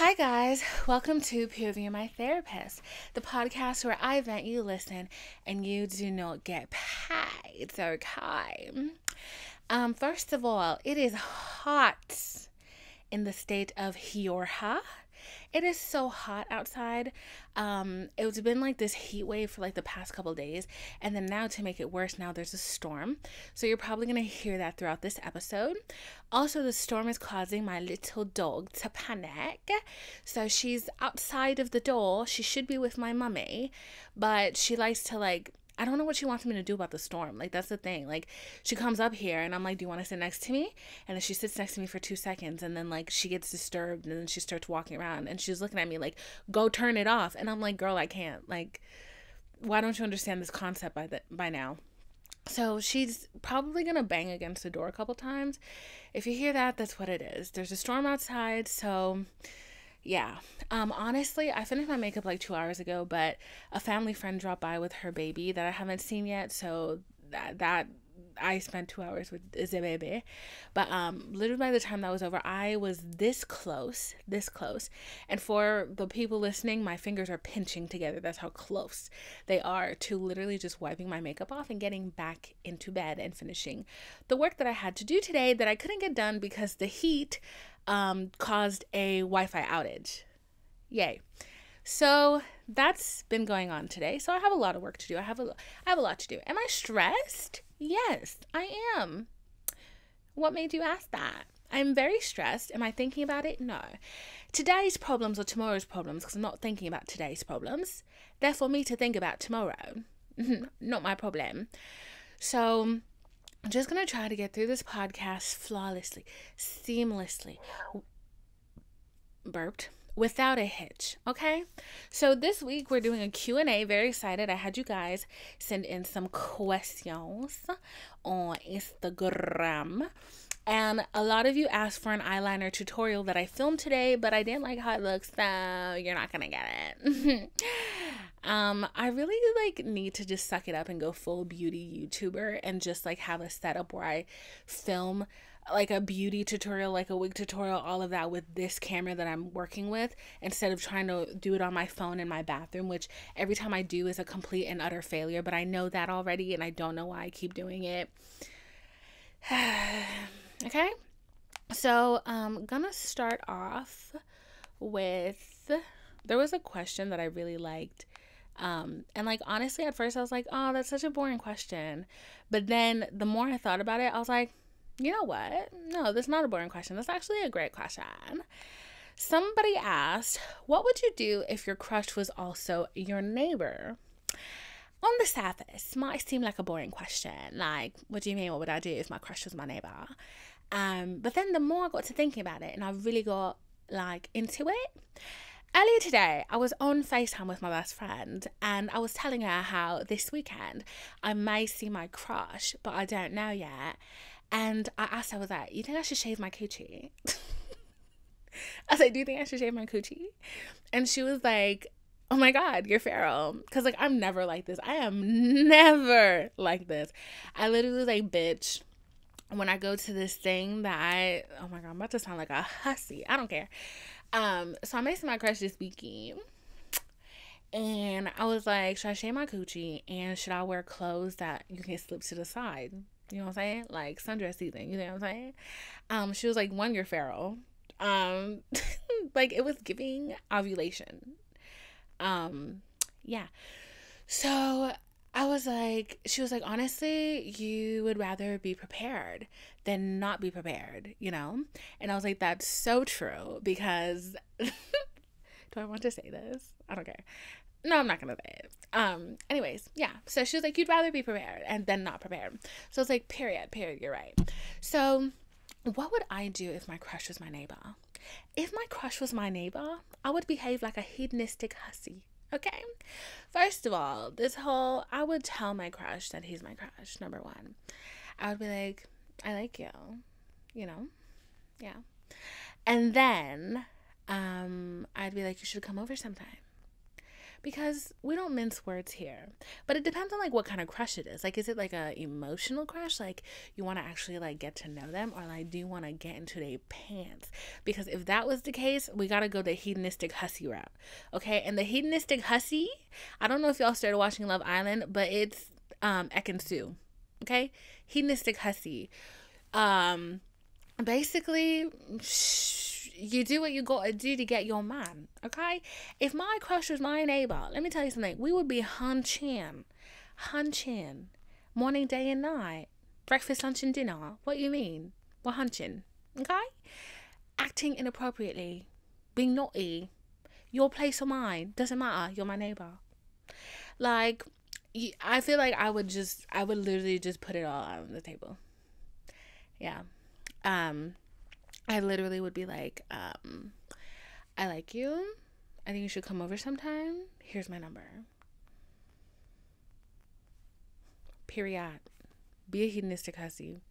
Hi guys, welcome to POV My Therapist, the podcast where I vent, you listen, and you do not get paid. Okay. First of all, it is hot in the state of Georgia. It is so hot outside. It's been like this heat wave for like the past couple days, and then now to make it worse, now there's a storm. So you're probably gonna hear that throughout this episode. Also, the storm is causing my little dog to panic. So she's outside of the door. She should be with my mummy, but she likes to I don't know what she wants me to do about the storm. Like, that's the thing. Like, she comes up here and I'm like, do you want to sit next to me? And then she sits next to me for 2 seconds and then, like, she gets disturbed and then she starts walking around and she's looking at me like, go turn it off. And I'm like, girl, I can't. Like, why don't you understand this concept by now? So she's probably going to bang against the door a couple times. If you hear that, that's what it is. There's a storm outside, so yeah. Honestly, I finished my makeup like 2 hours ago, but a family friend dropped by with her baby that I haven't seen yet, so that I spent 2 hours with the baby. But literally by the time that was over, I was this close. And for the people listening, my fingers are pinching together. That's how close they are to literally just wiping my makeup off and getting back into bed and finishing the work that I had to do today that I couldn't get done because the heat caused a Wi-Fi outage. Yay. So that's been going on today. So I have a lot of work to do. I have a lot to do. Am I stressed? Yes, I am. What made you ask that? I'm very stressed. Am I thinking about it? No. Today's problems are tomorrow's problems because I'm not thinking about today's problems. They're for me to think about tomorrow. Not my problem. So I'm just going to try to get through this podcast flawlessly, seamlessly, burped, without a hitch, okay? So this week we're doing a Q&A. Very excited. I had you guys send in some questions on Instagram. And a lot of you asked for an eyeliner tutorial that I filmed today, but I didn't like how it looks, so you're not going to get it. I really need to just suck it up and go full beauty YouTuber and just have a setup where I film a beauty tutorial, a wig tutorial, all of that with this camera that I'm working with instead of trying to do it on my phone in my bathroom, which every time I do is a complete and utter failure, but I know that already and I don't know why I keep doing it. Okay, so I'm gonna start off with, there was a question that I really liked. And honestly, at first I was like, oh, that's such a boring question. But then the more I thought about it, I was like, you know what? No, that's not a boring question. That's actually a great question. Somebody asked, what would you do if your crush was also your neighbor? On the surface, might seem like a boring question. Like, what do you mean? What would I do if my crush was my neighbor? But then the more I got to thinking about it and I really got into it. Earlier today, I was on FaceTime with my best friend and I was telling her how this weekend I may see my crush, but I don't know yet. And I asked her, I was like, you think I should shave my coochie? I was like, do you think I should shave my coochie? And she was like, oh my God, you're feral. Because I'm never like this. I am never like this. I literally was like, bitch, when I go to this thing that oh my God, I'm about to sound like a hussy. I don't care. So I made my crush this weekend. And I was like, should I shave my coochie? And should I wear clothes that you can slip to the side? You know what I'm saying? Like sundress season, you know what I'm saying? She was like, one, you're feral. It was giving ovulation. Yeah. So I was like, she was like, honestly, you would rather be prepared than not be prepared, you know? And I was like, that's so true because do I want to say this? I don't care. No, I'm not gonna say it. Anyways, yeah. So she was like, you'd rather be prepared and then not prepared. So I was like, period, you're right. So what would I do if my crush was my neighbor? If my crush was my neighbor, I would behave like a hedonistic hussy. Okay? First of all, I would tell my crush that he's my crush, number one. I would be like, I like you. You know? Yeah. And then, I'd be like, you should come over sometime. because we don't mince words here. But it depends on like what kind of crush it is. Like, is it like a emotional crush? Like you want to actually like get to know them, or like do you want to get into their pants? Because if that was the case, we got to go the hedonistic hussy route. Okay. And the hedonistic hussy, I don't know if y'all started watching Love Island, but it's Ekin Sue. Okay. Hedonistic hussy. Basically, you do what you gotta do to get your man, okay? If my crush was my neighbor, let me tell you something, we would be hunching, morning, day, and night, breakfast, lunch, and dinner. What you mean? We're hunching, okay? Acting inappropriately, being naughty, your place or mine, doesn't matter, you're my neighbor. Like, I feel like I would literally just put it all on the table. Yeah. I literally would be like, I like you. I think you should come over sometime. Here's my number. Period. Be a hedonistic hussy.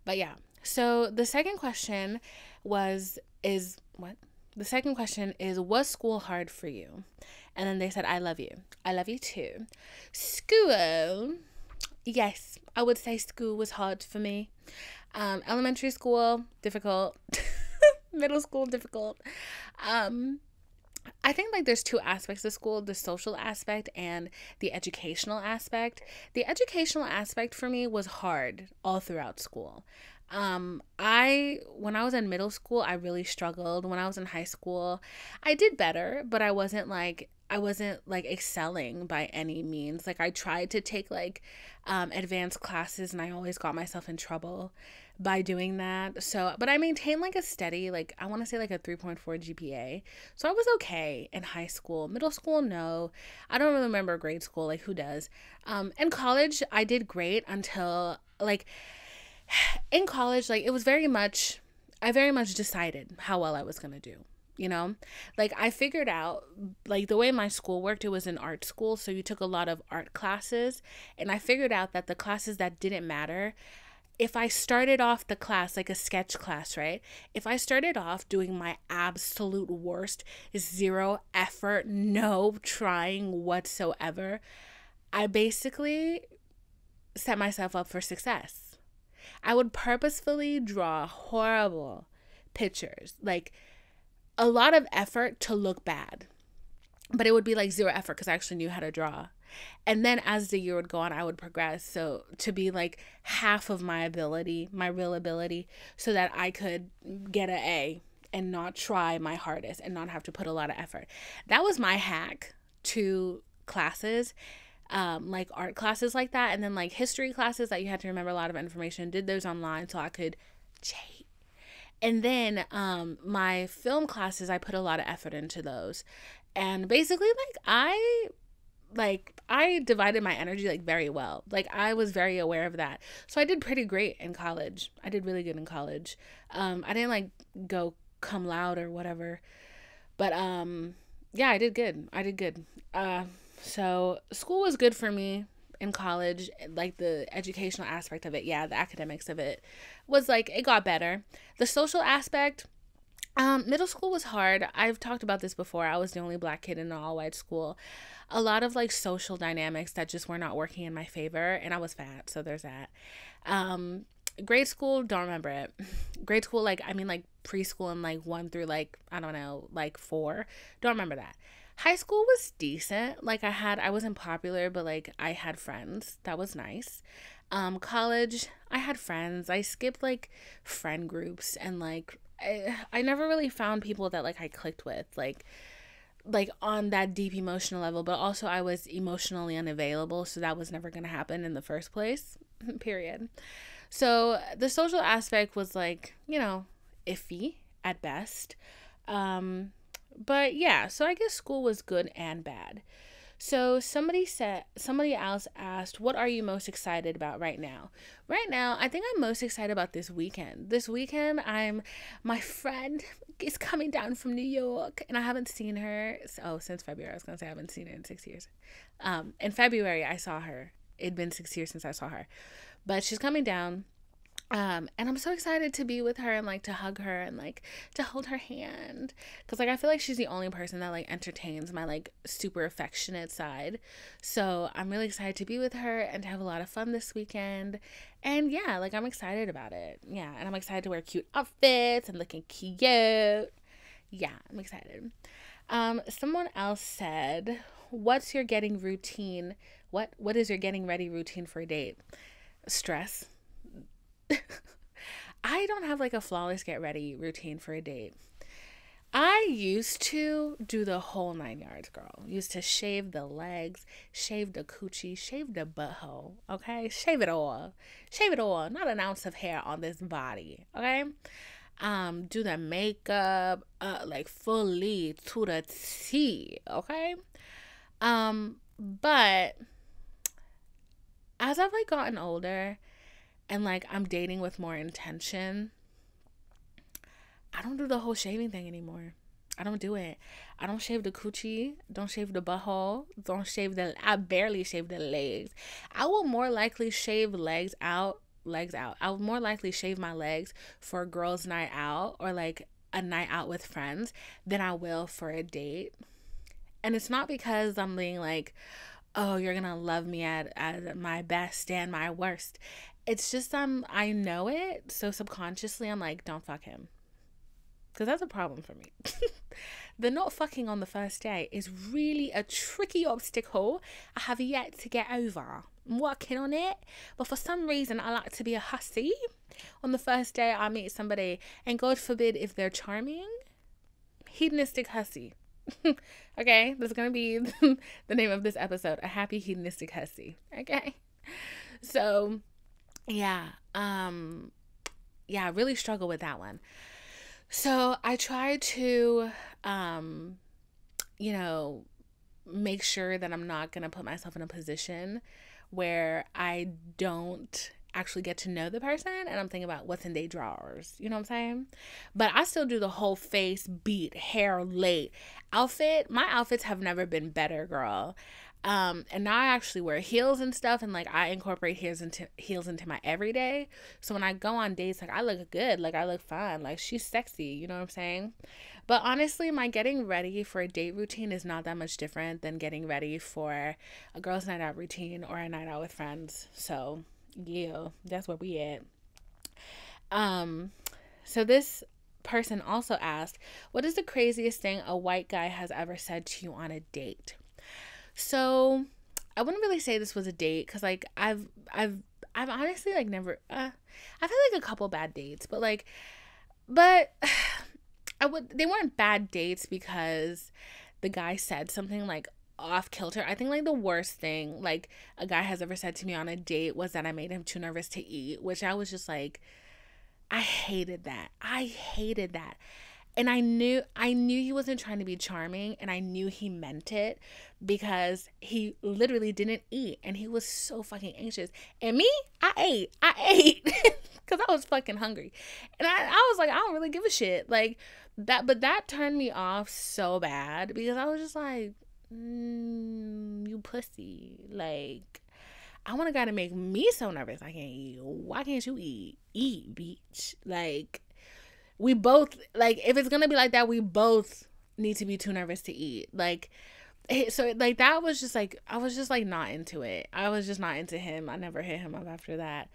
But yeah. So the second question is what? The second question is, was school hard for you? And then they said, I love you. I love you too. School. Yes, I would say school was hard for me. Elementary school, difficult. Middle school, difficult. I think like there's two aspects of school, the social aspect and the educational aspect. The educational aspect for me was hard all throughout school. When I was in middle school, I really struggled. When I was in high school, I did better, but I wasn't like excelling by any means. Like I tried to take like advanced classes, and I always got myself in trouble by doing that. So, but I maintained like a steady, like I want to say like a 3.4 GPA. So I was okay in high school. Middle school, no. I don't really remember grade school. Like who does? In college, I did great until like in college, like it was I very much decided how well I was going to do. You know, like I figured out like the way my school worked, it was an art school. So you took a lot of art classes, and I figured out that the classes that didn't matter, if I started off the class, like a sketch class, right? If I started off doing my absolute worst, zero effort, no trying whatsoever, I basically set myself up for success. I would purposefully draw horrible pictures, like a lot of effort to look bad, but it would be like zero effort because I actually knew how to draw. And then as the year would go on, I would progress. So to be like half of my ability, my real ability, so that I could get an A and not try my hardest and not have to put a lot of effort. That was my hack to classes, like art classes like that. And then like history classes that you had to remember a lot of information, did those online so I could cheat. And then my film classes, I put a lot of effort into those. And basically I divided my energy like very well. Like I was very aware of that. So I did pretty great in college. I did really good in college. I didn't like go cum laude or whatever. But yeah, I did good. So school was good for me in college. Like the educational aspect of it, yeah, the academics of it was like, it got better. The social aspect, middle school was hard. I've talked about this before. I was the only black kid in an all-white school. A lot of like social dynamics that just were not working in my favor, and I was fat, so there's that. Grade school, don't remember it. Grade school, like I mean like preschool and like 1 through like I don't know, like 4, don't remember that. High school was decent. Like I wasn't popular, but like I had friends. That was nice. College, I had friends. I skipped like friend groups, and like I never really found people that like I clicked with, like on that deep emotional level, but also I was emotionally unavailable, so that was never going to happen in the first place. Period. So the social aspect was like, you know, iffy at best. But yeah, so I guess school was good and bad. So somebody else asked, what are you most excited about right now? Right now, I think I'm most excited about this weekend. This weekend, my friend is coming down from New York, and I haven't seen her, since February. I was going to say I haven't seen her in 6 years. In February, I saw her. It'd been 6 years since I saw her. But she's coming down. And I'm so excited to be with her and like to hug her and like to hold her hand. Cause like I feel like she's the only person that like entertains my like super affectionate side. So I'm really excited to be with her and to have a lot of fun this weekend. And yeah, like I'm excited about it. Yeah. And I'm excited to wear cute outfits and looking cute. Yeah, I'm excited. Someone else said, what's your getting routine? What is your getting ready routine for a date? Stress. I don't have like a flawless get ready routine for a date. I used to do the whole 9 yards, girl. Used to shave the legs, shave the coochie, shave the butthole, okay? Shave it all. Shave it all. Not an ounce of hair on this body, okay? Do the makeup, like fully to the T, okay? But as I've like gotten older, and like I'm dating with more intention, I don't do the whole shaving thing anymore. I don't do it. I don't shave the coochie, don't shave the butthole, I barely shave the legs. I will more likely shave legs out. I will more likely shave my legs for a girls' night out or like a night out with friends than I will for a date. And it's not because I'm being like, oh, you're gonna love me at my best and my worst. It's just I know it, so subconsciously I'm like, don't fuck him. Because that's a problem for me. The not fucking on the first day is really a tricky obstacle I have yet to get over. I'm working on it. But for some reason, I like to be a hussy. On the first day I meet somebody, and God forbid if they're charming, hedonistic hussy. Okay? That's going to be the name of this episode. A happy hedonistic hussy. Okay? So, yeah. I really struggle with that one. So I try to, make sure that I'm not going to put myself in a position where I don't actually get to know the person and I'm thinking about what's in their drawers. You know what I'm saying? But I still do the whole face, beat, hair, late outfit. My outfits have never been better, girl. And now I actually wear heels and stuff, and like I incorporate heels into my everyday. So when I go on dates, like I look good, like I look fine, like she's sexy, you know what I'm saying? But honestly, my getting ready for a date routine is not that much different than getting ready for a girls' night out routine or a night out with friends. So yeah, that's where we at. So this person also asked, what is the craziest thing a white guy has ever said to you on a date? So I wouldn't really say this was a date because like I've honestly like never I've had like a couple bad dates, but they weren't bad dates because the guy said something like off kilter. I think like the worst thing like a guy has ever said to me on a date was that I made him too nervous to eat, which I was just like, I hated that. And I knew he wasn't trying to be charming, and I knew he meant it because he literally didn't eat and he was so fucking anxious. And me, I ate because I was fucking hungry. And I was like, I don't really give a shit. Like that, but that turned me off so bad because I was just like, you pussy. Like, I want a guy to make me so nervous I can't eat. Why can't you eat? Eat, bitch. Like, we both, like, if it's gonna be like that, we both need to be too nervous to eat. Like, so, like, that was just, like, I was just, like, not into it. I was just not into him. I never hit him up after that.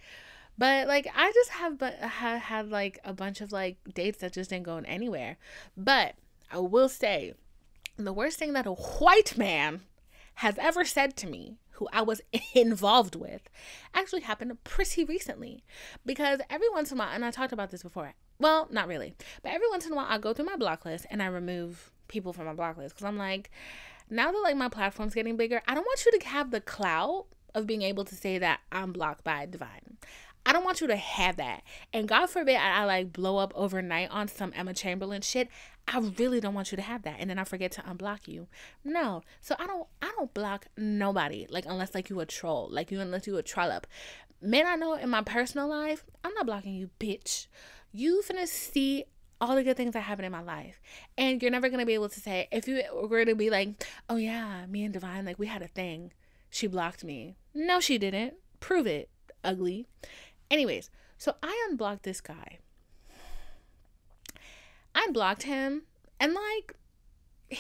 But, like, I just had, like, a bunch of, like, dates that just didn't go anywhere. But I will say, the worst thing that a white man has ever said to me, who I was involved with, actually happened pretty recently. Because every once in a while, and I talked about this before, well, not really, but every once in a while I go through my block list and I remove people from my block list because I'm like, now that like my platform's getting bigger, I don't want you to have the clout of being able to say that I'm blocked by Divine. I don't want you to have that. And God forbid I like blow up overnight on some Emma Chamberlain shit. I really don't want you to have that. And then I forget to unblock you. No. So I don't block nobody. Like unless like you a troll. Unless you a trollop. Man, I know in my personal life, I'm not blocking you, bitch. You finna see all the good things that happen in my life. And you're never gonna be able to say, if you were to be like, oh yeah, me and Divine, like we had a thing. She blocked me. No, she didn't. Prove it, ugly. Anyways, So I unblocked this guy. I unblocked him, and like,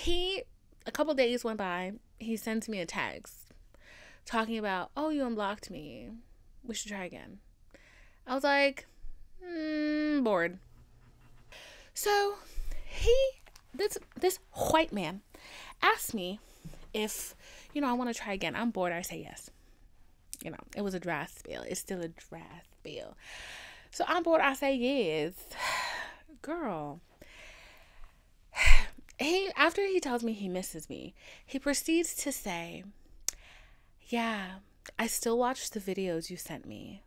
a couple days went by, he sends me a text talking about, oh, you unblocked me, we should try again. I was like, bored. So this white man asked me if, I want to try again. I'm bored. I say yes. It was a dry spell. It's still a dry spell. So I'm bored. I say yes. Girl. After he tells me he misses me, he proceeds to say, yeah, I still watch the videos you sent me.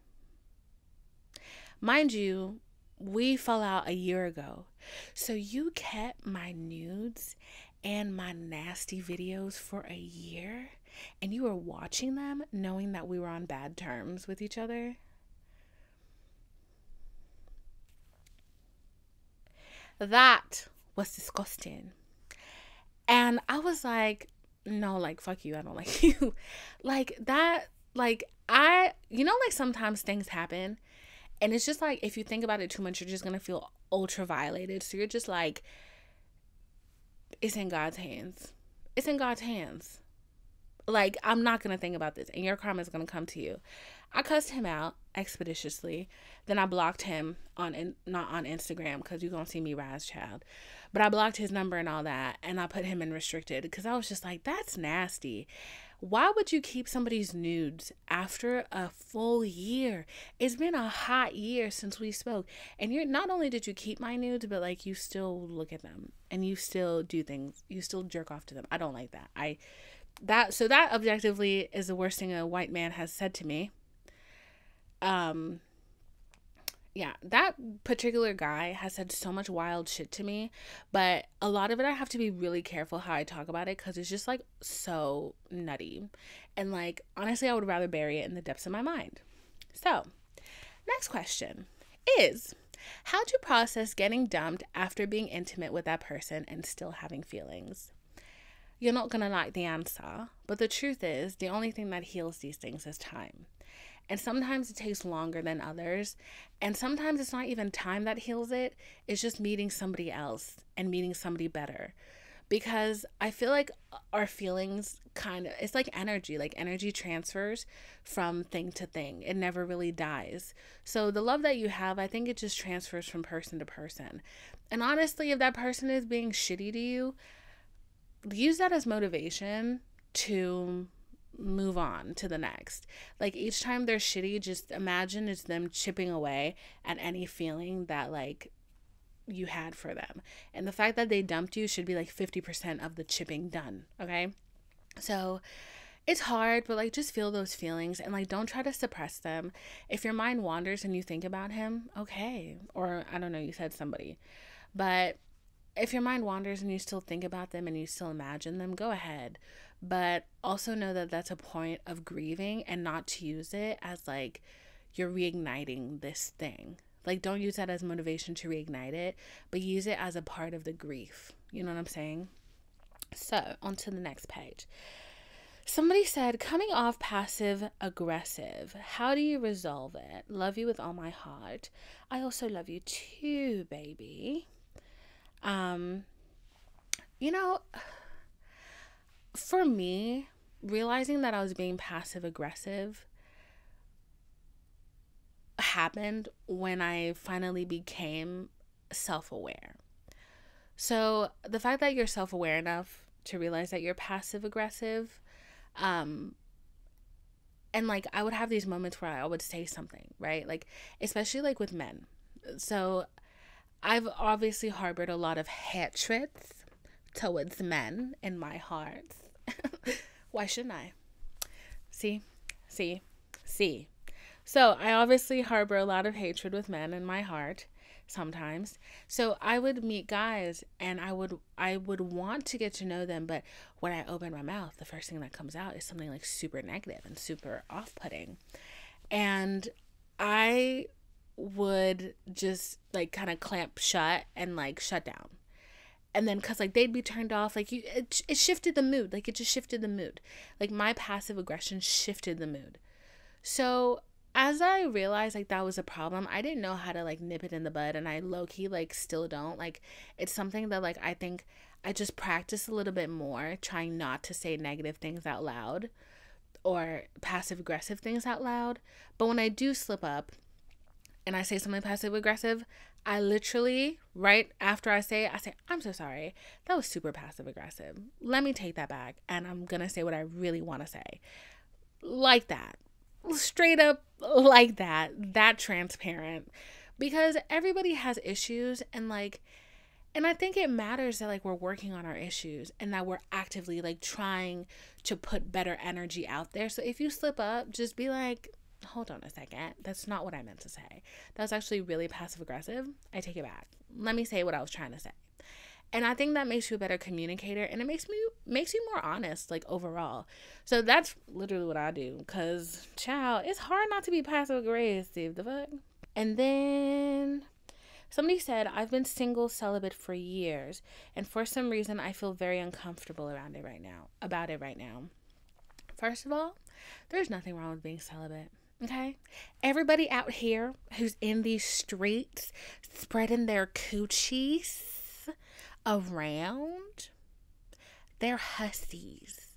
Mind you, we fell out a year ago. So you kept my nudes and my nasty videos for a year, and you were watching them knowing that we were on bad terms with each other? That was disgusting. And I was like, no, like, fuck you, I don't like you. Like, that, like, like, sometimes things happen, and it's just like, if you think about it too much, you're just gonna feel ultra violated. So you're just like, it's in God's hands. It's in God's hands. Like, I'm not gonna think about this, and your karma is gonna come to you. I cussed him out expeditiously. Then I blocked him not on Instagram, because you're gonna see me rise, child. But I blocked his number and all that, and I put him in restricted, because I was just like, that's nasty. Why would you keep somebody's nudes after a full year? It's been a hot year since we spoke, and not only did you keep my nudes, but like, you still look at them, and you still do things, you still jerk off to them. I don't like that. That objectively is the worst thing a white man has said to me. Yeah, that particular guy has said so much wild shit to me, but a lot of it I have to be really careful how I talk about it, because it's just like so nutty, and like, honestly, I would rather bury it in the depths of my mind. So next question is, how to process getting dumped after being intimate with that person and still having feelings. You're not gonna like the answer, but the truth is, the only thing that heals these things is time. And sometimes it takes longer than others. And sometimes it's not even time that heals it. It's just meeting somebody else and meeting somebody better. Because I feel like our feelings it's like energy. Like, energy transfers from thing to thing. It never really dies. So the love that you have, I think it just transfers from person to person. And honestly, if that person is being shitty to you, use that as motivation to move on to the next. Like, each time they're shitty, just imagine it's them chipping away at any feeling that like you had for them. And the fact that they dumped you should be like 50% of the chipping done. Okay, so it's hard, but like, just feel those feelings, and like, don't try to suppress them. If your mind wanders and you think about him, okay, or I don't know, you said somebody, but if your mind wanders and you still think about them and you still imagine them, go ahead. But also know that that's a point of grieving, and not to use it as like you're reigniting this thing. Like, don't use that as motivation to reignite it, but use it as a part of the grief. You know what I'm saying? So, on to the next page. Somebody said, coming off passive aggressive, how do you resolve it? Love you with all my heart. I also love you too, baby. For me, realizing that I was being passive aggressive happened when I finally became self-aware. So the fact that you're self-aware enough to realize that you're passive aggressive, and like, I would have these moments where I would say something, right? Like, especially like with men. So I've obviously harbored a lot of hatred towards men in my heart. Why shouldn't I? See? So I obviously harbor a lot of hatred with men in my heart sometimes. So I would meet guys, and I would want to get to know them, but when I open my mouth, the first thing that comes out is something like super negative and super off-putting. And I would just like kind of clamp shut and like shut down. And then, cause like they'd be turned off, like it shifted the mood. Like, it just shifted the mood. Like, my passive aggression shifted the mood. So as I realized like that was a problem, I didn't know how to like nip it in the bud, and I low-key like still don't. Like it's something that like I think I just practice a little bit more, trying not to say negative things out loud or passive aggressive things out loud. But when I do slip up and I say something passive aggressive, I literally, right after I say it, I say, I'm so sorry. That was super passive aggressive. Let me take that back, and I'm going to say what I really want to say. Like that. Straight up like that transparent, because everybody has issues, and I think it matters that like we're working on our issues and that we're actively like trying to put better energy out there. So if you slip up, just be like, hold on a second, that's not what I meant to say. That was actually really passive aggressive. I take it back. Let me say what I was trying to say. And I think that makes you a better communicator, and it makes you more honest, like overall. So that's literally what I do, because child, it's hard not to be passive aggressive. The fuck. And then somebody said, I've been single celibate for years, and for some reason I feel very uncomfortable about it right now. First of all, there's nothing wrong with being celibate. Okay? Everybody out here who's in these streets spreading their coochies around, they're hussies.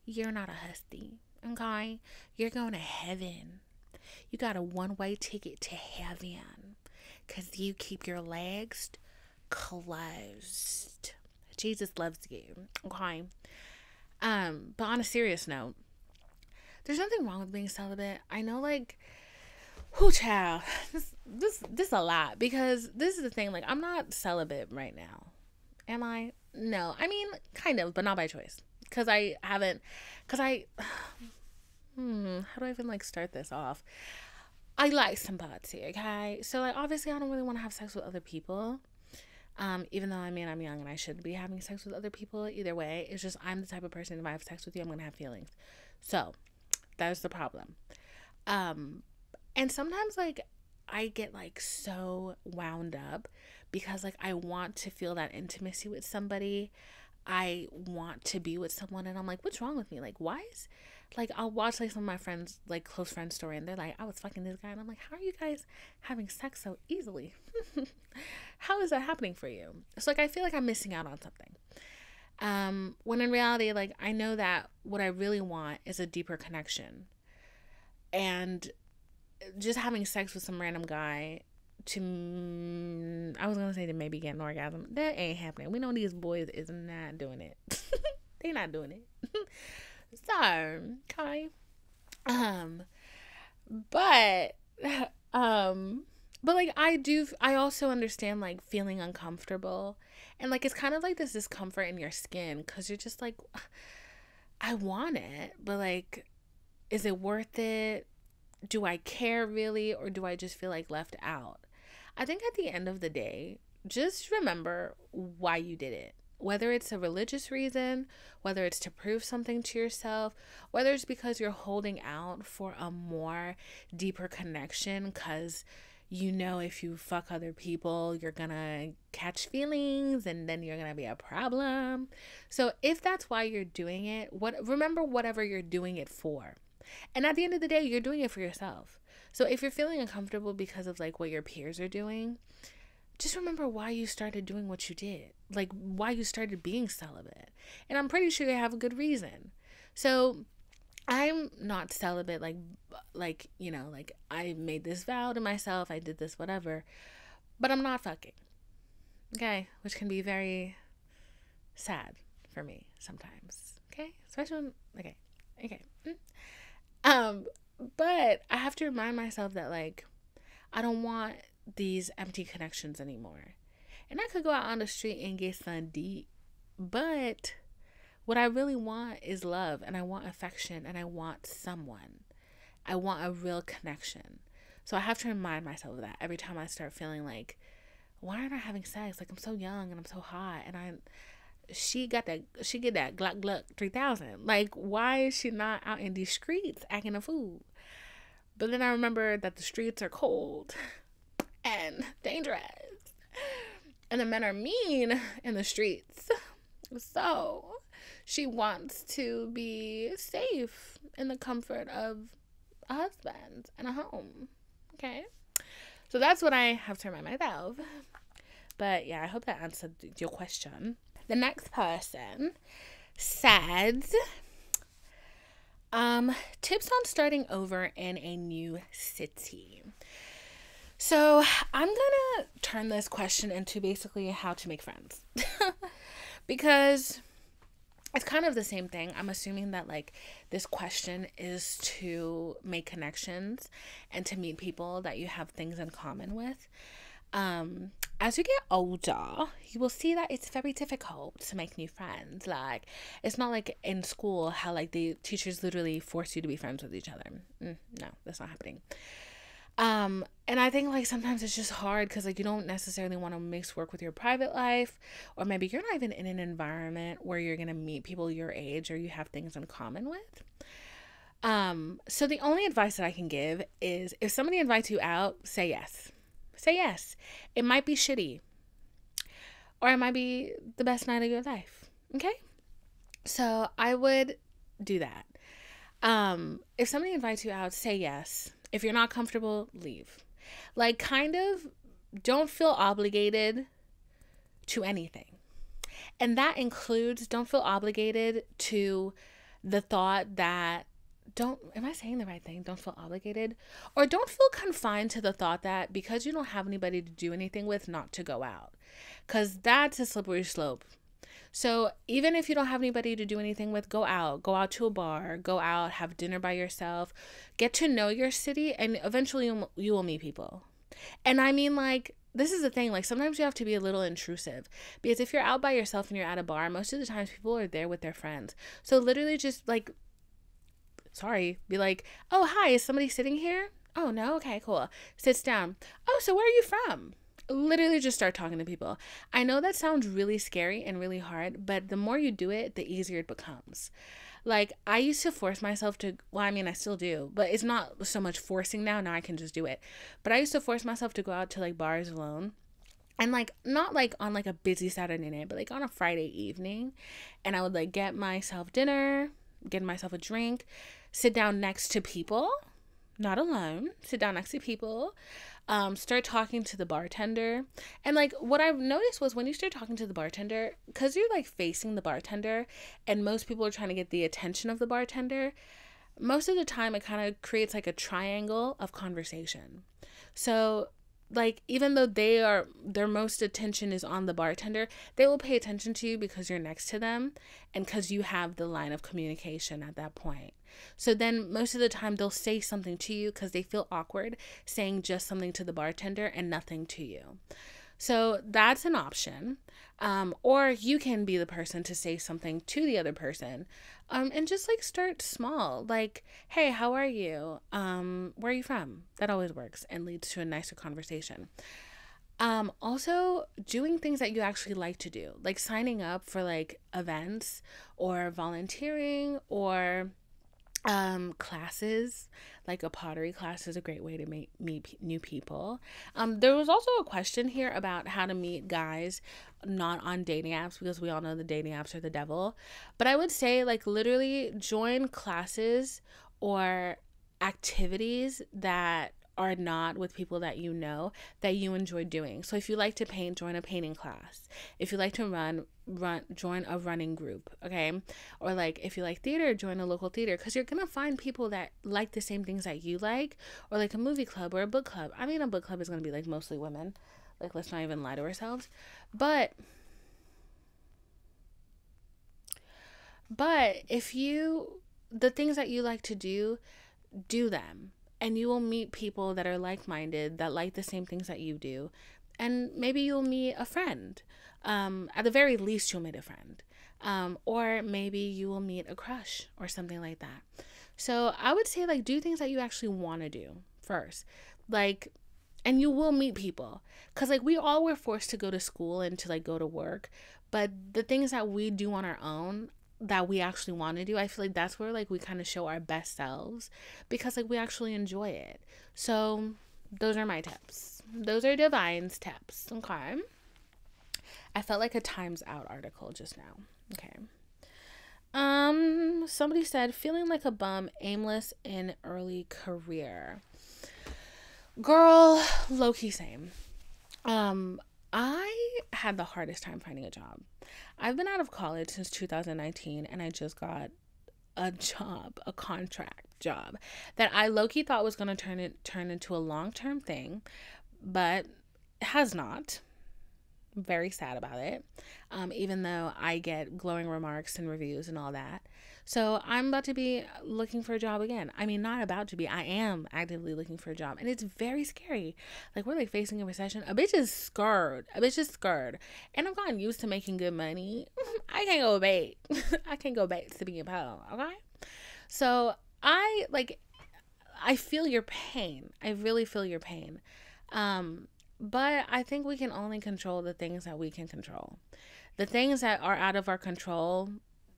You're not a hussy, okay? You're going to heaven. You got a one-way ticket to heaven because you keep your legs closed. Jesus loves you, okay? But on a serious note, there's nothing wrong with being celibate. I know, like, whoo, child, this a lot, because this is the thing, like, I'm not celibate right now. Am I? No. I mean, kind of, but not by choice. How do I even, like, start this off? I like somebody, okay? So, like, obviously, I don't really want to have sex with other people. Even though, I mean, I'm young and I should be having sex with other people. Either way, it's just I'm the type of person, if I have sex with you, I'm going to have feelings. So, that's the problem. And sometimes, like, I get, like, so wound up because, like, I want to feel that intimacy with somebody. I want to be with someone, and I'm like, what's wrong with me? Like, why is, like, I'll watch, like, some of my friends, like, close friends' story, and they're like, I was fucking this guy, and I'm like, how are you guys having sex so easily? How is that happening for you? It's like, I feel like I'm missing out on something. When in reality, like, I know that what I really want is a deeper connection. And just having sex with some random guy I was gonna say to maybe get an orgasm, that ain't happening. We know these boys is not doing it. They not doing it. So, okay. But like I also understand like feeling uncomfortable, and like it's kind of like this discomfort in your skin because you're just like, I want it, but like, is it worth it? Do I care really, or do I just feel like left out? I think at the end of the day, just remember why you did it. Whether it's a religious reason, whether it's to prove something to yourself, whether it's because you're holding out for a more deeper connection because you know if you fuck other people, you're gonna catch feelings and then you're gonna be a problem. So if that's why you're doing it, remember whatever you're doing it for. And at the end of the day, you're doing it for yourself. So if you're feeling uncomfortable because of like what your peers are doing, just remember why you started doing what you did, like why you started being celibate. And I'm pretty sure you have a good reason. So I'm not celibate like, you know, like I made this vow to myself, I did this, whatever, but I'm not fucking. Okay? Which can be very sad for me sometimes. Okay? Especially when, okay. But I have to remind myself that like I don't want these empty connections anymore. And I could go out on the street and get some deep, but what I really want is love, and I want affection, and I want someone. I want a real connection. So I have to remind myself of that every time I start feeling like, why aren't I having sex? Like I'm so young and I'm so hot, and she get that Glock 3000. Like, why is she not out in these streets acting a fool? But then I remember that the streets are cold and dangerous, and the men are mean in the streets. So she wants to be safe in the comfort of a husband, and a home. Okay? So that's what I have to remind myself. But yeah, I hope that answered your question. The next person said, tips on starting over in a new city. So I'm gonna turn this question into basically how to make friends. Because it's kind of the same thing. I'm assuming that like this question is to make connections and to meet people that you have things in common with. As you get older, you will see that it's very difficult to make new friends. Like, it's not like in school how like the teachers literally force you to be friends with each other. No, that's not happening. And I think like sometimes it's just hard because like you don't necessarily want to mix work with your private life, or maybe you're not even in an environment where you're gonna meet people your age or you have things in common with. So the only advice that I can give is if somebody invites you out, say yes. Say yes. It might be shitty, or it might be the best night of your life. Okay? So I would do that. If somebody invites you out, say yes. If you're not comfortable, leave. Like, kind of don't feel obligated to anything. And that includes don't feel obligated to the thought that am I saying the right thing? Don't feel obligated, or don't feel confined to the thought that because you don't have anybody to do anything with, not to go out, because that's a slippery slope. So even if you don't have anybody to do anything with, go out to a bar, go out, have dinner by yourself, get to know your city, and eventually you will meet people. And I mean, like, this is the thing, like sometimes you have to be a little intrusive, because if you're out by yourself and you're at a bar, most of the times people are there with their friends. So literally just like, be like, oh, hi, is somebody sitting here? Oh, no? Okay, cool. Sits down. Oh, so where are you from? Literally just start talking to people. I know that sounds really scary and really hard, but the more you do it, the easier it becomes. Like, I used to force myself to, well, I mean, I still do, but it's not so much forcing now. Now I can just do it. But I used to force myself to go out to, like, bars alone. And, like, not, like, on, like, a busy Saturday night, but, like, on a Friday evening. And I would, like, get myself dinner, get myself a drink, sit down next to people, not alone, sit down next to people, start talking to the bartender. And like what I've noticed was when you start talking to the bartender, because you're like facing the bartender and most people are trying to get the attention of the bartender, most of the time it kind of creates like a triangle of conversation. So like even though their most attention is on the bartender, they will pay attention to you because you're next to them and because you have the line of communication at that point. So then most of the time they'll say something to you because they feel awkward saying just something to the bartender and nothing to you. So that's an option. Or you can be the person to say something to the other person, and just like start small. Like, hey, how are you? Where are you from? That always works and leads to a nicer conversation. Also doing things that you actually like to do, like signing up for like events or volunteering or classes. Like a pottery class is a great way to meet new people. There was also a question here about how to meet guys not on dating apps, because we all know the dating apps are the devil. But I would say like literally join classes or activities that are not with people that you know that you enjoy doing. So if you like to paint, join a painting class. If you like to run, join a running group, okay? Or like if you like theater, join a local theater, because you're gonna find people that like the same things that you like, or like a movie club or a book club. I mean, a book club is gonna be like mostly women. Like, let's not even lie to ourselves. But if the things that you like to do them. And you will meet people that are like-minded, that like the same things that you do. And maybe you'll meet a friend. At the very least, you'll meet a friend. Or maybe you will meet a crush or something like that. So I would say, like, do things that you actually want to do first. Like, and you will meet people. Because, like, we all were forced to go to school and to, like, go to work. But the things that we do on our own, that we actually want to do, I feel like that's where like we kind of show our best selves, because like we actually enjoy it. So those are my tips. Those are Divine's tips. Okay, I felt like a Times Out article just now. Okay, Somebody said feeling like a bum, aimless in early career. Girl, low key same. Um, I had the hardest time finding a job. I've been out of college since 2019 and I just got a job, a contract job that I low key thought was gonna turn into a long-term thing, but has not. Very sad about it, even though I get glowing remarks and reviews and all that. So I'm about to be looking for a job again. I mean, not about to be. I am actively looking for a job, and it's very scary. Like, we're like facing a recession. A bitch is scared. A bitch is scared, and I've gotten used to making good money. I can't go back. I can't go back to being poor. Okay, so I feel your pain. I really feel your pain. But I think we can only control the things that we can control. The things that are out of our control,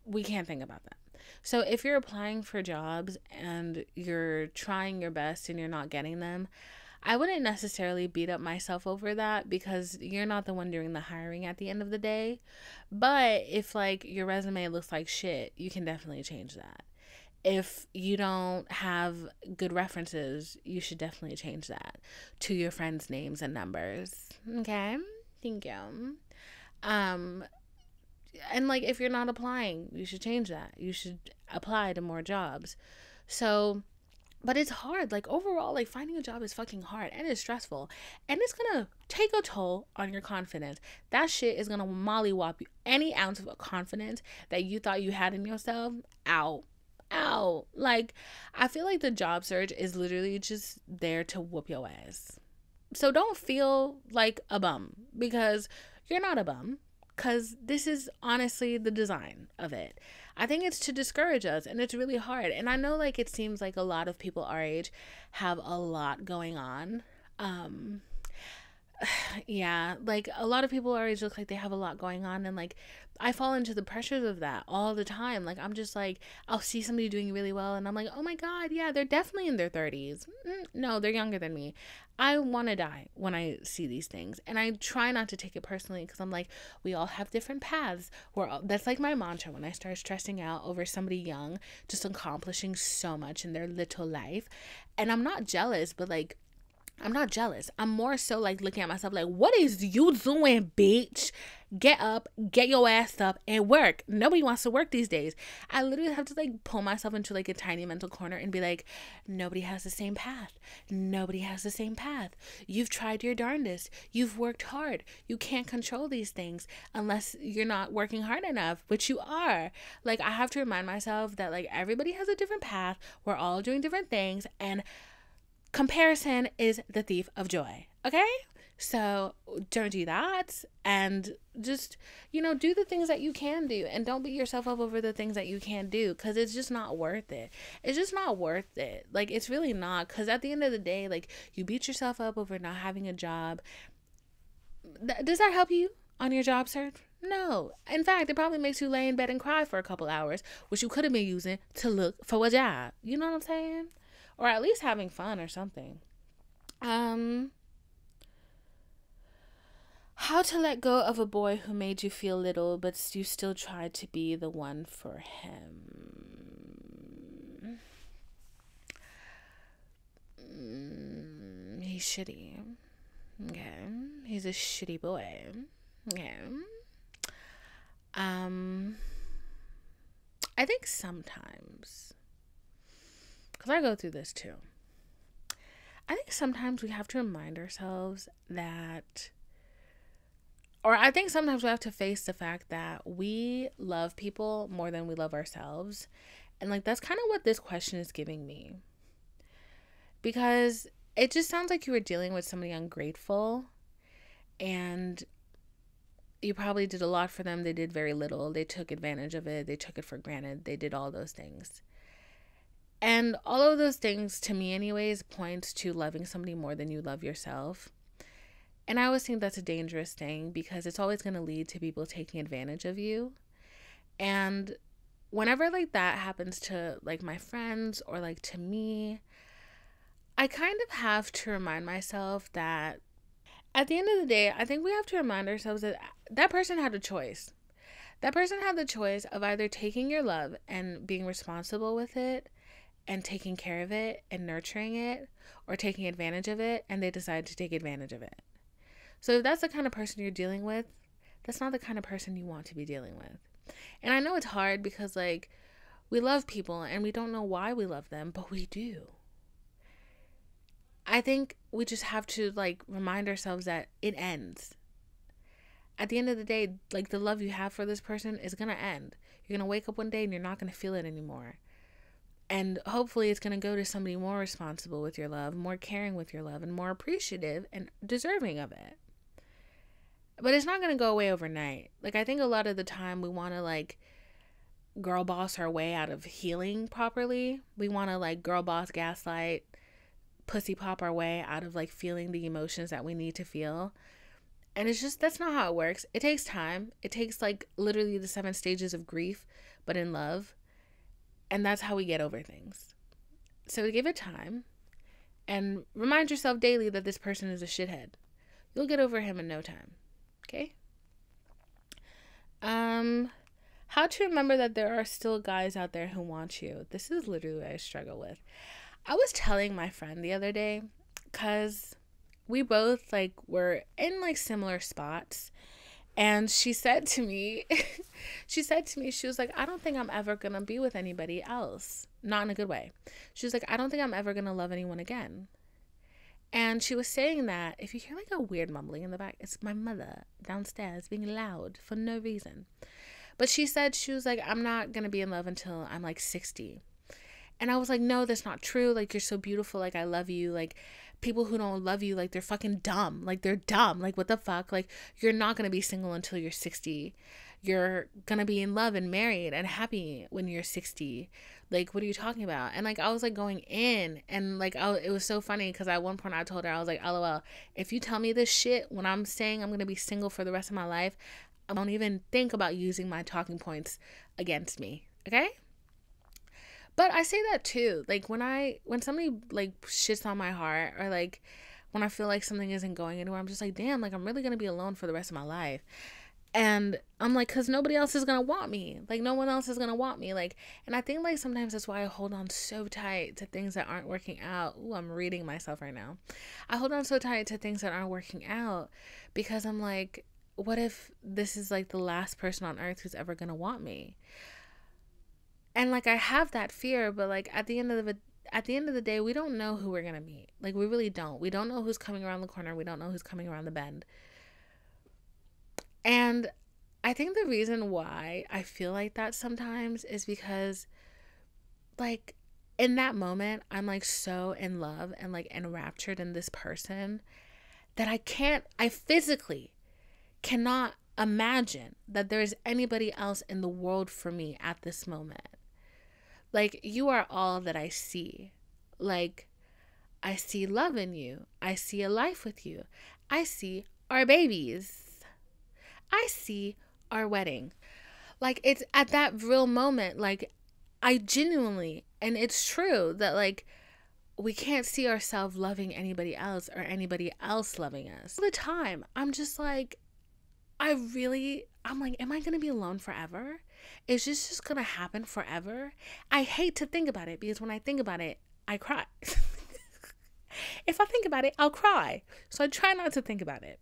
we can't think about them. So if you're applying for jobs and you're trying your best and you're not getting them, I wouldn't necessarily beat up myself over that because you're not the one doing the hiring at the end of the day. But if like your resume looks like shit, you can definitely change that. If you don't have good references, you should definitely change that to your friends' names and numbers. Okay? Thank you. Um, and like if you're not applying, you should change that. You should apply to more jobs. So, but it's hard. Like overall, like finding a job is fucking hard and it's stressful. And it's gonna take a toll on your confidence. That shit is gonna mollywop you. Any ounce of confidence that you thought you had in yourself, out. Like, I feel like the job search is literally just there to whoop your ass. So don't feel like a bum because you're not a bum, because this is honestly the design of it. I think it's to discourage us, and it's really hard. And I know like it seems like a lot of people our age have a lot going on. Yeah, like a lot of people our age look like they have a lot going on, and like I fall into the pressures of that all the time. Like I'm just like, I'll see somebody doing really well and I'm like, oh my god, yeah, they're definitely in their 30s. No, they're younger than me. I want to die when I see these things, and I try not to take it personally because I'm like, we all have different paths. That's like my mantra when I start stressing out over somebody young just accomplishing so much in their little life. And I'm not jealous, but like I'm not jealous. I'm more so like looking at myself like, what is you doing, bitch? Get up, get your ass up and work. Nobody wants to work these days. I literally have to like pull myself into like a tiny mental corner and be like, nobody has the same path. Nobody has the same path. You've tried your darndest. You've worked hard. You can't control these things unless you're not working hard enough, which you are. Like I have to remind myself that like everybody has a different path. We're all doing different things, and comparison is the thief of joy. Okay? So don't do that, and just, do the things that you can do, and don't beat yourself up over the things that you can't do, because it's just not worth it. It's just not worth it. Like, it's really not, because at the end of the day, like, you beat yourself up over not having a job. Does that help you on your job search? No. In fact, it probably makes you lay in bed and cry for a couple hours, which you could have been using to look for a job. You know what I'm saying? Or at least having fun or something. How to let go of a boy who made you feel little, but you still tried to be the one for him. He's shitty. Okay. He's a shitty boy. Okay. I think sometimes, because I go through this too, I think sometimes we have to remind ourselves that, or I think sometimes we have to face the fact that we love people more than we love ourselves. And like, that's kind of what this question is giving me. Because it just sounds like you were dealing with somebody ungrateful, and you probably did a lot for them. They did very little. They took advantage of it. They took it for granted. They did all those things. And all of those things, to me anyways, points to loving somebody more than you love yourself. And I always think that's a dangerous thing, because it's always going to lead to people taking advantage of you. And whenever like that happens to like my friends or like to me, I kind of have to remind myself that at the end of the day, I think we have to remind ourselves that that person had a choice. That person had the choice of either taking your love and being responsible with it and taking care of it and nurturing it, or taking advantage of it, and they decided to take advantage of it. So if that's the kind of person you're dealing with, that's not the kind of person you want to be dealing with. And I know it's hard because, like, we love people and we don't know why we love them, but we do. I think we just have to, like, remind ourselves that it ends. At the end of the day, like, the love you have for this person is going to end. You're going to wake up one day and you're not going to feel it anymore. And hopefully it's going to go to somebody more responsible with your love, more caring with your love, and more appreciative and deserving of it. But it's not going to go away overnight. Like, I think a lot of the time we want to, like, girl boss our way out of healing properly. We want to, like, girl boss, gaslight, pussy pop our way out of, like, feeling the emotions that we need to feel. And it's just, that's not how it works. It takes time. It takes, like, literally the 7 stages of grief, but in love. And that's how we get over things. So give it time and remind yourself daily that this person is a shithead. You'll get over him in no time. Okay? How to remember that there are still guys out there who want you. This is literally what I struggle with. I was telling my friend the other day, because we both, like, were in, like, similar spots. And she said to me, she was like, I don't think I'm ever going to be with anybody else. Not in a good way. She was like, I don't think I'm ever going to love anyone again. And she was saying that, if you hear, like, a weird mumbling in the back, it's my mother downstairs being loud for no reason. But she said, she was like, I'm not going to be in love until I'm, like, 60. And I was like, no, that's not true. Like, you're so beautiful. Like, I love you. Like, people who don't love you, like, they're fucking dumb. Like, they're dumb. Like, what the fuck? Like, you're not going to be single until you're 60. You're going to be in love and married and happy when you're 60. Like, what are you talking about? And, like, I was, like, going in. And, like, it was so funny because at one point I told her, I was like, LOL, if you tell me this shit when I'm saying I'm going to be single for the rest of my life, I don't even think about using my talking points against me. Okay? But I say that too. Like, when somebody, like, shits on my heart, or, like, when I feel like something isn't going anywhere, I'm just like, damn, like, I'm really going to be alone for the rest of my life. And I'm like, because nobody else is going to want me. Like, no one else is going to want me. Like, and I think, like, sometimes that's why I hold on so tight to things that aren't working out. Ooh, I'm reading myself right now. I hold on so tight to things that aren't working out because I'm like, what if this is, like, the last person on earth who's ever going to want me? And, like, I have that fear, but, like, at the end of the day, we don't know who we're going to meet. Like, we really don't. We don't know who's coming around the corner. We don't know who's coming around the bend. And I think the reason why I feel like that sometimes is because, like, in that moment, I'm, like, so in love and, like, enraptured in this person that I physically cannot imagine that there is anybody else in the world for me at this moment. Like, you are all that I see. Like, I see love in you. I see a life with you. I see our babies. I see our wedding. Like, it's at that real moment, like, I genuinely, and it's true that, like, we can't see ourselves loving anybody else or anybody else loving us. All the time, I'm just like, I'm like, am I going to be alone forever? Is this just going to happen forever? I hate to think about it because when I think about it, I cry. If I think about it, I'll cry. So I try not to think about it.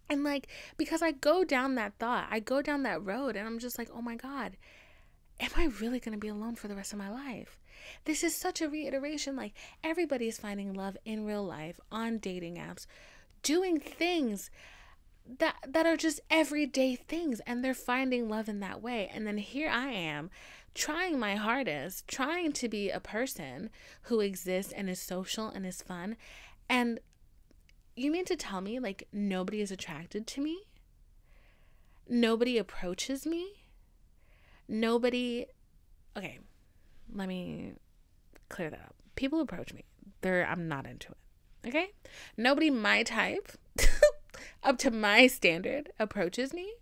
And, like, because I go down that thought, I go down that road, and I'm just like, oh my God, am I really going to be alone for the rest of my life? This is such a reiteration. Like, everybody's finding love in real life, on dating apps, doing things that are just everyday things, and they're finding love in that way. And then here I am trying my hardest, trying to be a person who exists and is social and is fun. And you mean to tell me, like, nobody is attracted to me? Nobody approaches me? Okay, let me clear that up. People approach me. I'm not into it. Okay? Nobody my type up to my standard approaches me.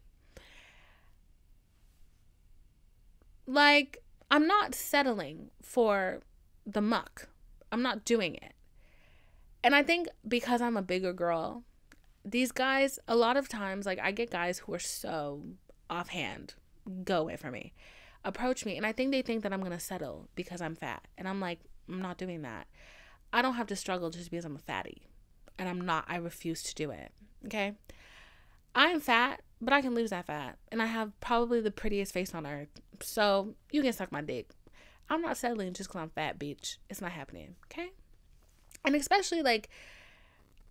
Like, I'm not settling for the muck. I'm not doing it. And I think because I'm a bigger girl, these guys, a lot of times, like, I get guys who are so offhand. go away from me. Approach me. And I think they think that I'm going to settle because I'm fat. And I'm like, I'm not doing that. I don't have to struggle just because I'm a fatty. And I'm not. I refuse to do it. Okay? I'm fat, but I can lose that fat. And I have probably the prettiest face on earth. So you can suck my dick. I'm not settling just because I'm fat, bitch. It's not happening. Okay? And especially, like,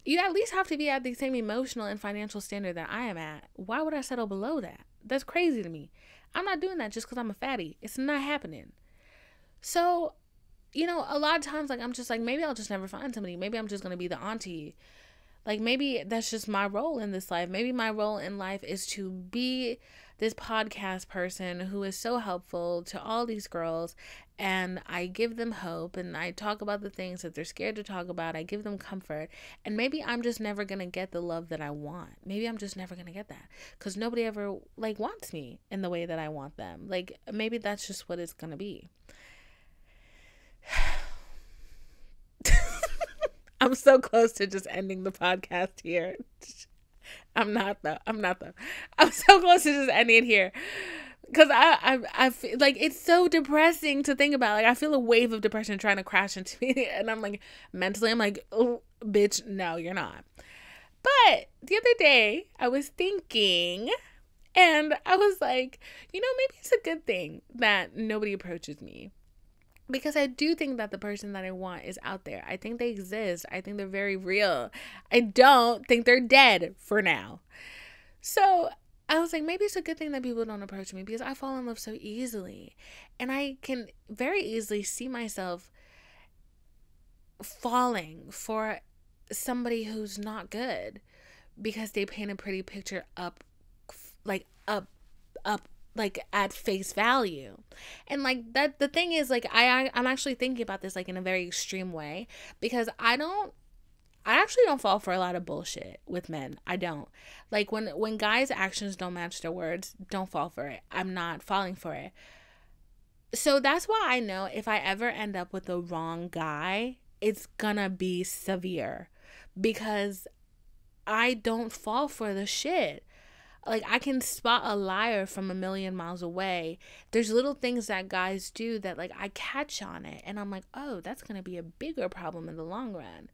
you at least have to be at the same emotional and financial standard that I am at. Why would I settle below that? That's crazy to me. I'm not doing that just because I'm a fatty. It's not happening. So, you know, a lot of times, like, I'm just like, maybe I'll just never find somebody. Maybe I'm just going to be the auntie. Like, maybe that's just my role in this life. Maybe my role in life is to be this podcast person who is so helpful to all these girls, and I give them hope, and I talk about the things that they're scared to talk about. I give them comfort, and maybe I'm just never going to get the love that I want. Maybe I'm just never going to get that because nobody ever, like, wants me in the way that I want them. Like, maybe that's just what it's going to be. I'm so close to just ending the podcast here. I'm not though. I'm so close to just ending it here. Because I feel like it's so depressing to think about. Like, I feel a wave of depression trying to crash into me. And I'm like, mentally, I'm like, oh, bitch, no, you're not. But the other day, I was thinking, and I was like, you know, maybe it's a good thing that nobody approaches me. Because I do think that the person that I want is out there. I think they exist. I think they're very real. I don't think they're dead for now. So I was like, maybe it's a good thing that people don't approach me because I fall in love so easily. And I can very easily see myself falling for somebody who's not good because they paint a pretty picture up like at face value. And like that, the thing is, like, I'm actually thinking about this like in a very extreme way because I actually don't fall for a lot of bullshit with men. I don't. Like, when guys' actions don't match their words, don't fall for it. I'm not falling for it. So that's why I know if I ever end up with the wrong guy, it's gonna be severe because I don't fall for the shit. Like, I can spot a liar from a million miles away. There's little things that guys do that, like, I catch on it. And I'm like, oh, that's going to be a bigger problem in the long run.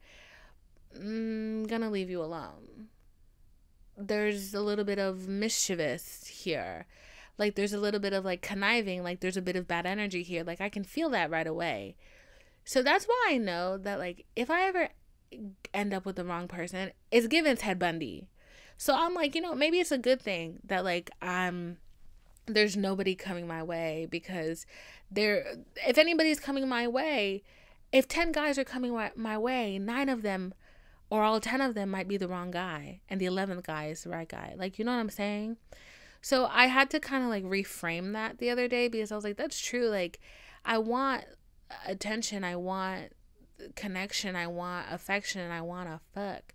I'm going to leave you alone. There's a little bit of mischievous here. Like, there's a little bit of, like, conniving. Like, there's a bit of bad energy here. Like, I can feel that right away. So that's why I know that, like, if I ever end up with the wrong person, it's given Ted Bundy. So I'm like, you know, maybe it's a good thing that, like, there's nobody coming my way because if anybody's coming my way, if 10 guys are coming my way, 9 of them or all 10 of them might be the wrong guy and the 11th guy is the right guy. Like, you know what I'm saying? So I had to kind of like reframe that the other day because I was like, that's true. Like, I want attention. I want connection. I want affection. I want a fuck.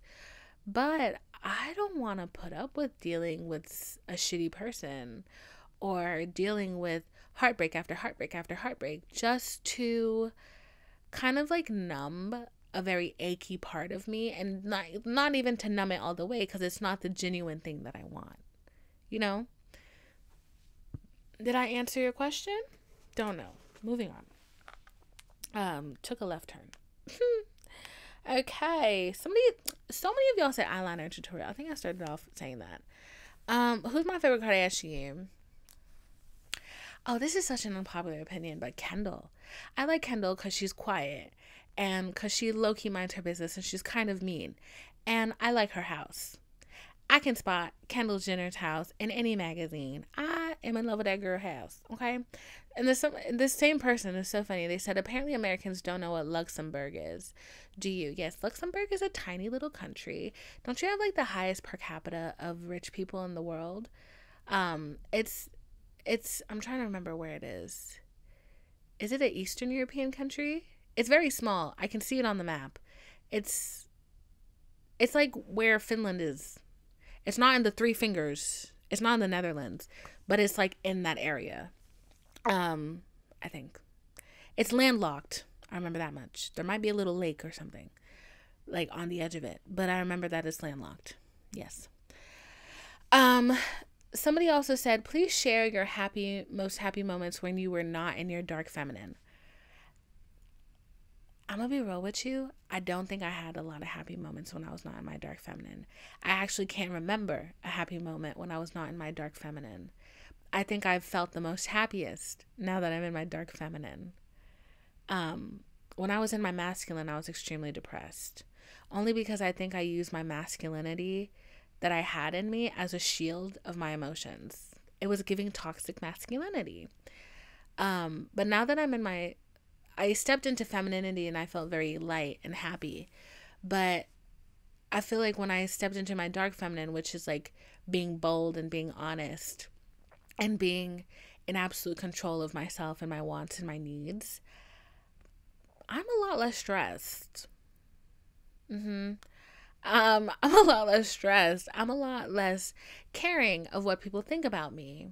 But I don't want to put up with dealing with a shitty person or dealing with heartbreak after heartbreak after heartbreak just to kind of like numb a very achy part of me, and not even to numb it all the way because it's not the genuine thing that I want. You know? Did I answer your question? Don't know. Moving on. Took a left turn. Okay, so many of y'all said eyeliner tutorial. I think I started off saying that. Who's my favorite Kardashian? Oh, this is such an unpopular opinion, but Kendall. I like Kendall because she's quiet and because she low-key minds her business and she's kind of mean. And I like her house. I can spot Kendall Jenner's house in any magazine. I am in love with that girl house, okay? And this same person is so funny. They said, apparently Americans don't know what Luxembourg is. Do you? Yes, Luxembourg is a tiny little country. Don't you have, like, the highest per capita of rich people in the world? It's I'm trying to remember where it is. Is it an Eastern European country? It's very small. I can see it on the map. It's like where Finland is. It's not in the Three Fingers. It's not in the Netherlands, but it's like in that area. I think it's landlocked. I remember that much. There might be a little lake or something like on the edge of it, but I remember that it's landlocked. Yes. Somebody also said, please share your most happy moments when you were not in your dark feminine. I'm gonna be real with you. I don't think I had a lot of happy moments when I was not in my dark feminine. I actually can't remember a happy moment when I was not in my dark feminine. I think I've felt the most happiest now that I'm in my dark feminine. When I was in my masculine, I was extremely depressed. Only because I think I used my masculinity that I had in me as a shield of my emotions. It was giving toxic masculinity. But now that I stepped into femininity and I felt very light and happy. But I feel like when I stepped into my dark feminine, which is like being bold and being honest and being in absolute control of myself and my wants and my needs, I'm a lot less stressed. I'm a lot less stressed. I'm a lot less caring of what people think about me.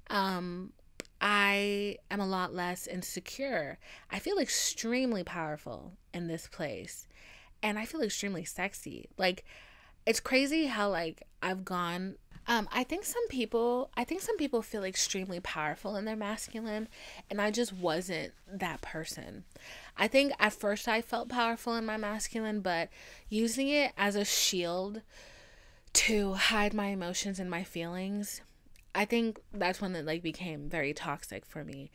I am a lot less insecure. I feel extremely powerful in this place. And I feel extremely sexy. Like, it's crazy how, like, I've gone. I think some people feel extremely powerful in their masculine, and I just wasn't that person. I think at first I felt powerful in my masculine, but using it as a shield to hide my emotions and my feelings, I think that's when it like became very toxic for me.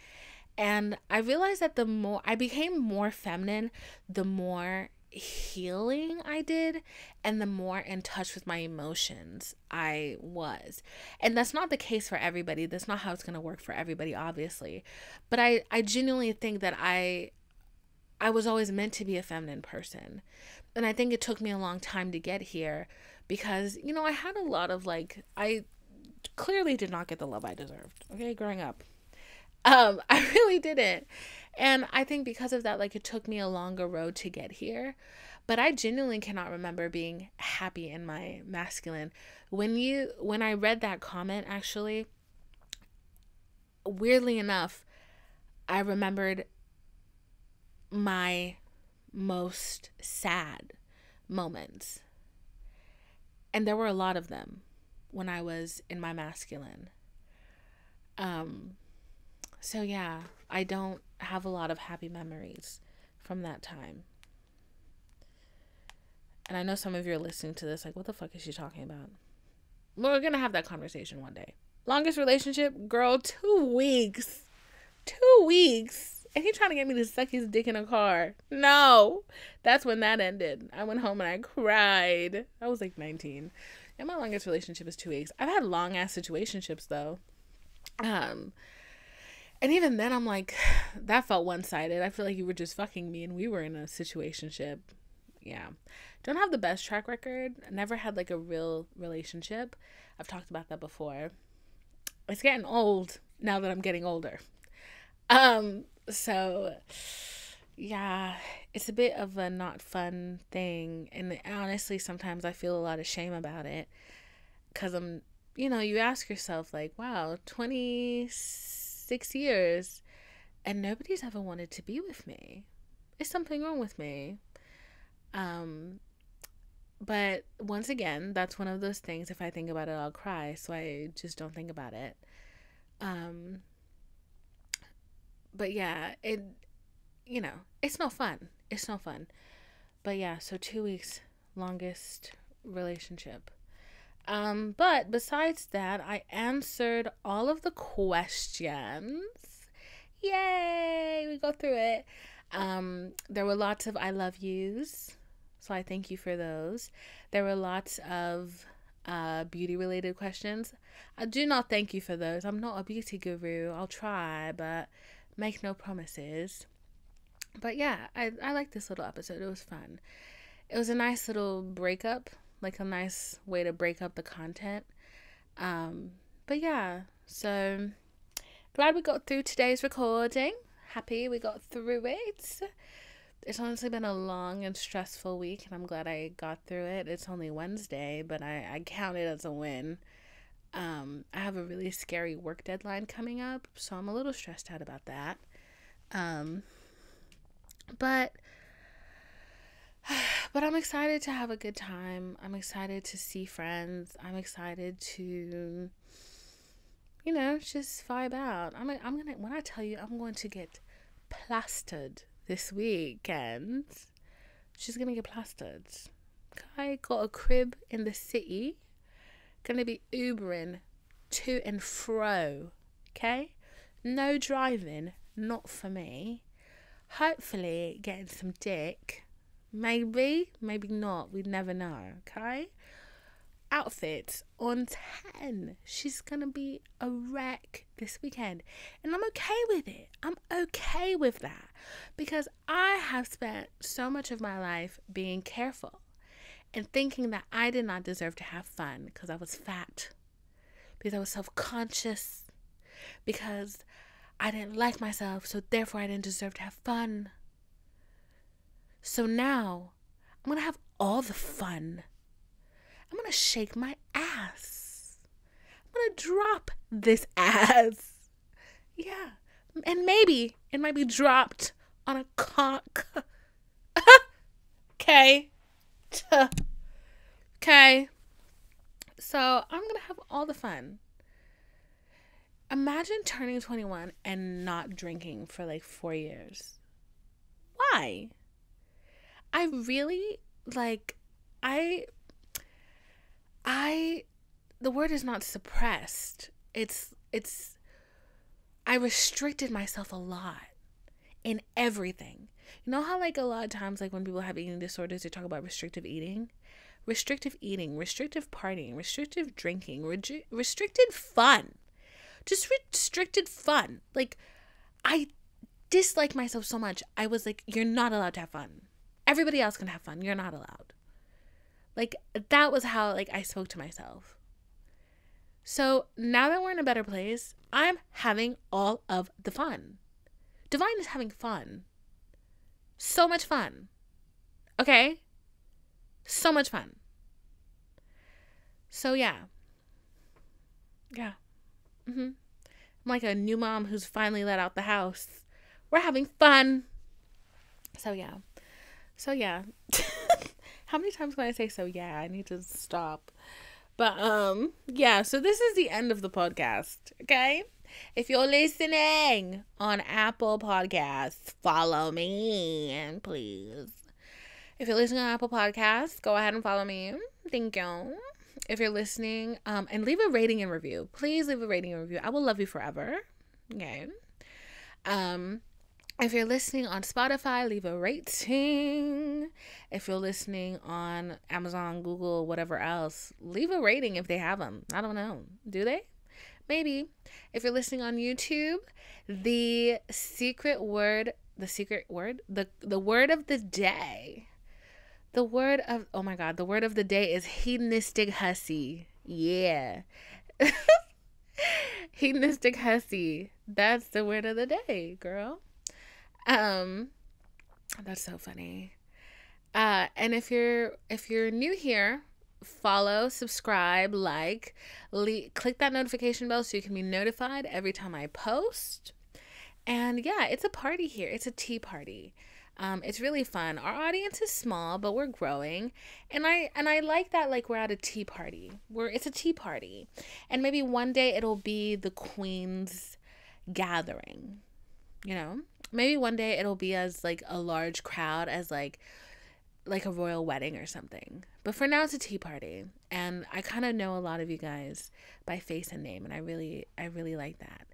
And I realized that the more I became more feminine, the more healing I did and the more in touch with my emotions I was. And that's not the case for everybody. That's not how it's going to work for everybody, obviously. But I genuinely think that I was always meant to be a feminine person. And I think it took me a long time to get here because, you know, I had a lot of like, I clearly did not get the love I deserved, okay, growing up. I really didn't. And I think because of that, like, it took me a longer road to get here. But I genuinely cannot remember being happy in my masculine. When I read that comment, actually, weirdly enough, I remembered my most sad moments. And there were a lot of them when I was in my masculine. So yeah, I don't have a lot of happy memories from that time. And I know some of you are listening to this like, what the fuck is she talking about? We're gonna have that conversation one day. Longest relationship, girl, 2 weeks. 2 weeks. And he trying to get me to suck his dick in a car. No. That's when that ended. I went home and I cried. I was like 19. And my longest relationship is 2 weeks. I've had long ass situationships though. And even then I'm like, that felt one-sided. I feel like you were just fucking me and we were in a situationship. Yeah. Don't have the best track record. Never had like a real relationship. I've talked about that before. It's getting old now that I'm getting older. So yeah, it's a bit of a not fun thing. And honestly, sometimes I feel a lot of shame about it. Cause you ask yourself like, wow, 26 years and nobody's ever wanted to be with me. Is something wrong with me? But once again, that's one of those things, if I think about it, I'll cry. So I just don't think about it. But yeah, it's no fun. It's no fun. But yeah, so 2 weeks, longest relationship. But besides that, I answered all of the questions. Yay! We go through it. There were lots of I love yous. So I thank you for those. There were lots of beauty related questions. I do not thank you for those. I'm not a beauty guru. I'll try, but make no promises. But yeah, I like this little episode. It was fun. It was a nice little breakup, like a nice way to break up the content. But yeah, so glad we got through today's recording. Happy we got through it. It's honestly been a long and stressful week, and I'm glad I got through it. It's only Wednesday, but I count it as a win. I have a really scary work deadline coming up, so I'm a little stressed out about that. But I'm excited to have a good time. I'm excited to see friends. I'm excited to just vibe out. When I tell you I'm going to get plastered this weekend, she's gonna get plastered. Okay, got a crib in the city. Gonna be Ubering to and fro. Okay, no driving, not for me. Hopefully getting some dick. Maybe not. We never know. Okay. Outfit on 10. She's gonna be a wreck this weekend, and I'm okay with it. I'm okay with that because I have spent so much of my life being careful and thinking that I did not deserve to have fun because I was fat, because I was self-conscious, because I didn't like myself, so therefore I didn't deserve to have fun. So now I'm gonna have all the fun. I'm going to shake my ass. I'm going to drop this ass. Yeah. And maybe it might be dropped on a cock. Okay. Okay. So I'm going to have all the fun. Imagine turning 21 and not drinking for like 4 years. Why? I really, the word is not suppressed. I restricted myself a lot in everything. You know how like a lot of times like when people have eating disorders, they talk about restrictive eating, restrictive partying, restrictive drinking, restricted fun, just restricted fun. Like I dislike myself so much. I was like, you're not allowed to have fun. Everybody else can have fun. You're not allowed. Like, that was how, like, I spoke to myself. So, now that we're in a better place, I'm having all of the fun. Divine is having fun. So much fun. Okay? So much fun. So, yeah. Yeah. I'm like a new mom who's finally let out the house. We're having fun. So, yeah. How many times can I say so? Yeah, I need to stop. But yeah, so this is the end of the podcast, okay? If you're listening on Apple Podcasts, follow me, please. If you're listening on Apple Podcasts, go ahead and follow me. Thank you. If you're listening, and leave a rating and review. Please leave a rating and review. I will love you forever. Okay. If you're listening on Spotify, leave a rating. If you're listening on Amazon, Google, whatever else, leave a rating if they have them. I don't know. Do they? Maybe. If you're listening on YouTube, the word of the day. The word of the day is hedonistic Hussy. Yeah. Hedonistic Hussy. That's the word of the day, girl. That's so funny. And if you're new here, follow, subscribe, click that notification bell so you can be notified every time I post. And yeah, it's a party here. It's a tea party. It's really fun. Our audience is small, but we're growing. And I like that, like, we're at a tea party. It's a tea party. And maybe one day it'll be the Queen's gathering, Maybe one day it'll be as, like, a large crowd as, like a royal wedding or something. But for now, it's a tea party. And I kind of know a lot of you guys by face and name, and I really like that.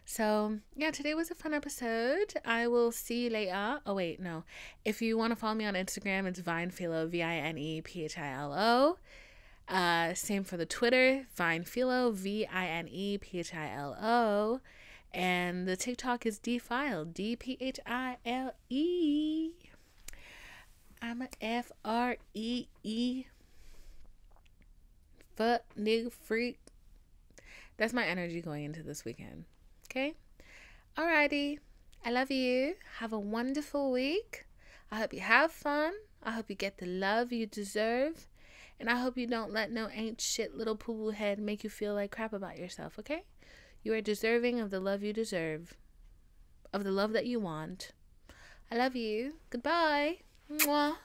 So, yeah, today was a fun episode. I will see you later. Oh, wait, no. If you want to follow me on Instagram, it's Vinephilo, VINEPHILO. Same for the Twitter, Vinephilo, VINEPHILO. And the TikTok is Dphile, DPHILE. I'm a FREE. Fuck, nigga, freak. That's my energy going into this weekend. Okay? Alrighty. I love you. Have a wonderful week. I hope you have fun. I hope you get the love you deserve. And I hope you don't let no ain't shit little poo-poo head make you feel like crap about yourself, okay? You are deserving of the love you deserve. Of the love that you want. I love you. Goodbye. Mwah.